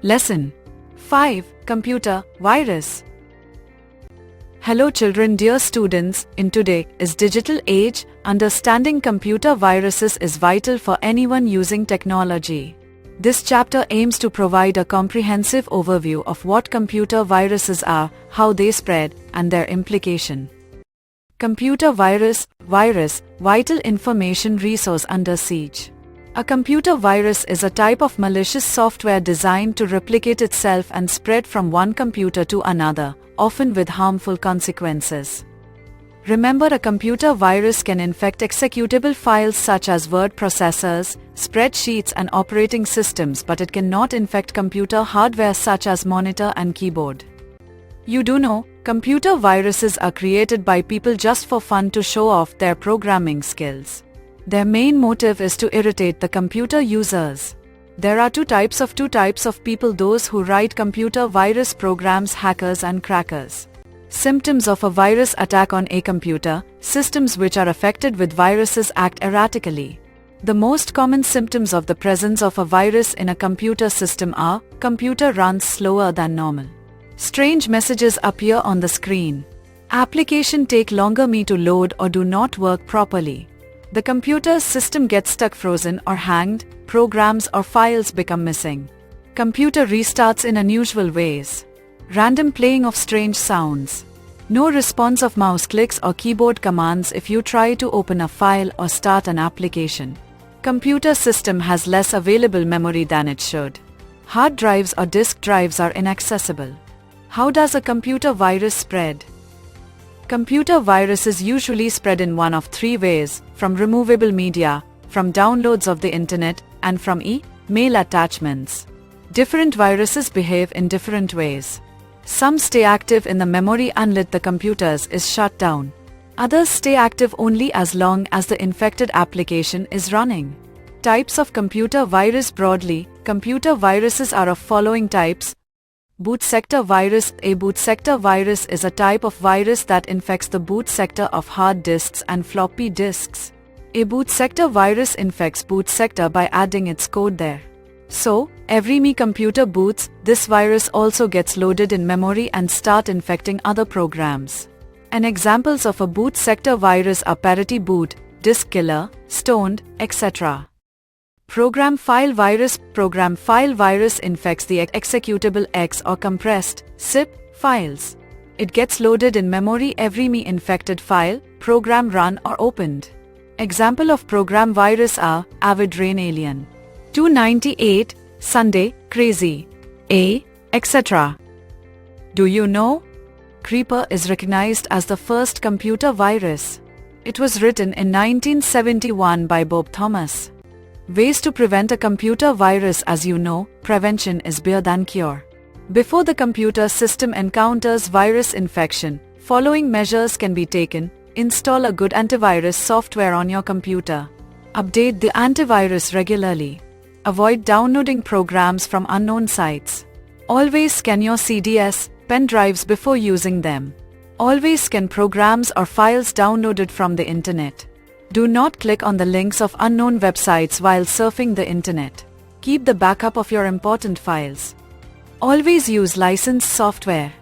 Lesson 5. Computer Virus. Hello children, dear students. In today's digital age, understanding computer viruses is vital for anyone using technology. This chapter aims to provide a comprehensive overview of what computer viruses are, how they spread, and their implication. Computer virus, vital information resource under siege. A computer virus is a type of malicious software designed to replicate itself and spread from one computer to another, often with harmful consequences. Remember, a computer virus can infect executable files such as word processors, spreadsheets, and operating systems, but it cannot infect computer hardware such as monitor and keyboard. You do know, computer viruses are created by people just for fun to show off their programming skills. Their main motive is to irritate the computer users. There are two types of people: those who write computer virus programs, hackers and crackers. Symptoms of a virus attack on a computer: systems which are affected with viruses act erratically. The most common symptoms of the presence of a virus in a computer system are: computer runs slower than normal. Strange messages appear on the screen. Application take longer to load or do not work properly. The computer system gets stuck, frozen or hanged, programs or files become missing. Computer restarts in unusual ways. Random playing of strange sounds. No response of mouse clicks or keyboard commands if you try to open a file or start an application. Computer system has less available memory than it should. Hard drives or disk drives are inaccessible. How does a computer virus spread? Computer viruses usually spread in one of three ways: from removable media, from downloads of the internet, and from e-mail attachments. Different viruses behave in different ways. Some stay active in the memory unlit the computers is shut down. Others stay active only as long as the infected application is running. Types of computer virus. Broadly, computer viruses are of following types. Boot sector virus. A boot sector virus is a type of virus that infects the boot sector of hard disks and floppy disks. A boot sector virus infects boot sector by adding its code there. So, every computer boots, this virus also gets loaded in memory and start infecting other programs. And examples of a boot sector virus are parity boot, disk killer, stoned, etc. Program file virus. Program file virus infects the executable X or compressed zip files. It gets loaded in memory every infected file, program run or opened. Example of program virus are Avid Rain, Alien 298, Sunday, Crazy, etc. Do you know? Creeper is recognized as the first computer virus. It was written in 1971 by Bob Thomas. Ways to prevent a computer virus. As you know, prevention is better than cure. Before the computer system encounters virus infection, following measures can be taken. Install a good antivirus software on your computer. Update the antivirus regularly. Avoid downloading programs from unknown sites. Always scan your CDs, pen drives before using them. Always scan programs or files downloaded from the internet. Do not click on the links of unknown websites while surfing the internet. Keep the backup of your important files. Always use licensed software.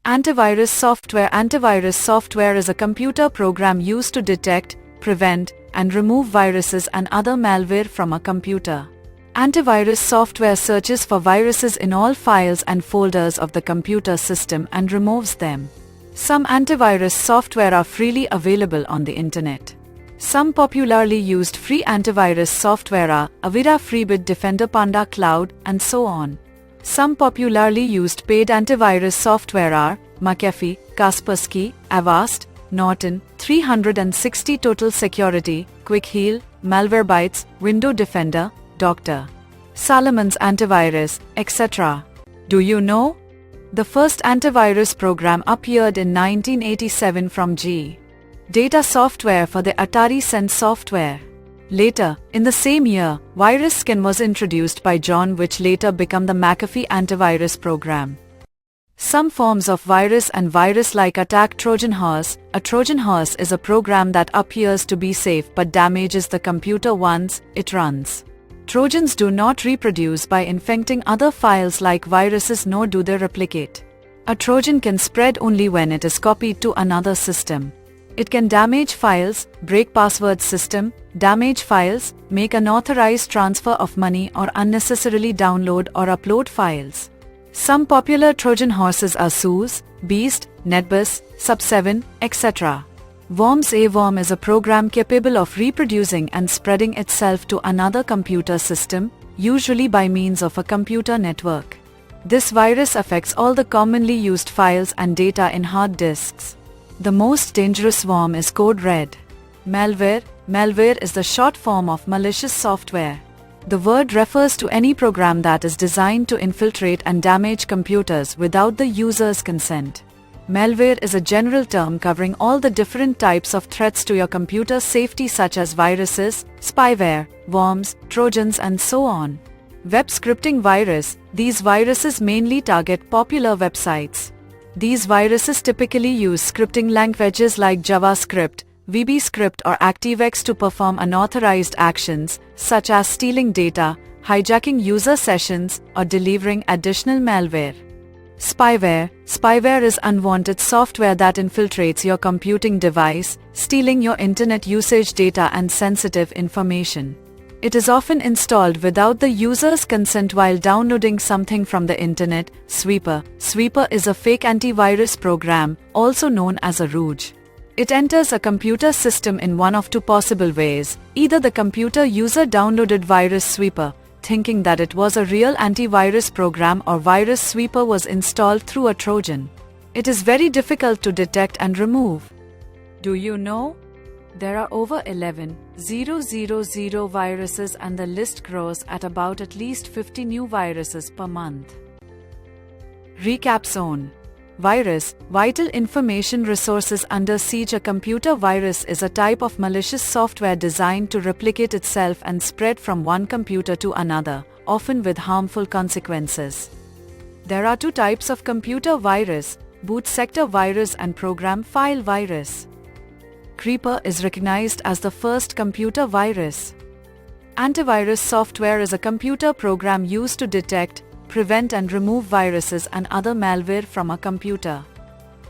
Antivirus software. Antivirus software is a computer program used to detect, prevent, and remove viruses and other malware from a computer. Antivirus software searches for viruses in all files and folders of the computer system and removes them. Some antivirus software are freely available on the internet. Some popularly used free antivirus software are Avira, Freebit, Defender, Panda Cloud, and so on. Some popularly used paid antivirus software are McAfee, Kaspersky, Avast, Norton, 360 Total Security, Quick Heal, Malwarebytes, Window Defender, Dr. Solomon's Antivirus, etc. Do you know? The first antivirus program appeared in 1987 from G. Data software for the Atari Sense software. Later, in the same year, VirusSkin was introduced by John, which later became the McAfee antivirus program. Some forms of virus and virus-like attack. Trojan horse. A Trojan horse is a program that appears to be safe but damages the computer once it runs. Trojans do not reproduce by infecting other files like viruses, nor do they replicate. A Trojan can spread only when it is copied to another system. It can damage files, break password system, damage files, make unauthorized transfer of money, or unnecessarily download or upload files. Some popular Trojan horses are SUSE, Beast, NetBIOS, Sub7, etc. Worms. A worm is a program capable of reproducing and spreading itself to another computer system, usually by means of a computer network. This virus affects all the commonly used files and data in hard disks. The most dangerous worm is Code Red. Malware. Malware is the short form of malicious software. The word refers to any program that is designed to infiltrate and damage computers without the user's consent. Malware is a general term covering all the different types of threats to your computer safety, such as viruses, spyware, worms, trojans, and so on. Web scripting virus. These viruses mainly target popular websites. These viruses typically use scripting languages like JavaScript, VBScript, or ActiveX to perform unauthorized actions, such as stealing data, hijacking user sessions, or delivering additional malware. Spyware. Spyware is unwanted software that infiltrates your computing device, stealing your internet usage data and sensitive information. It is often installed without the user's consent while downloading something from the internet. Sweeper. Sweeper is a fake antivirus program, also known as a Rouge. It enters a computer system in one of two possible ways. Either the computer user downloaded Virus Sweeper, thinking that it was a real antivirus program, or Virus Sweeper was installed through a Trojan. It is very difficult to detect and remove. Do you know? There are over 11,000 viruses, and the list grows at least 50 new viruses per month. Recap Zone. Virus. Vital information resources under siege. A computer virus is a type of malicious software designed to replicate itself and spread from one computer to another, often with harmful consequences. There are two types of computer virus: boot sector virus and program file virus. Creeper is recognized as the first computer virus. Antivirus software is a computer program used to detect, prevent, and remove viruses and other malware from a computer.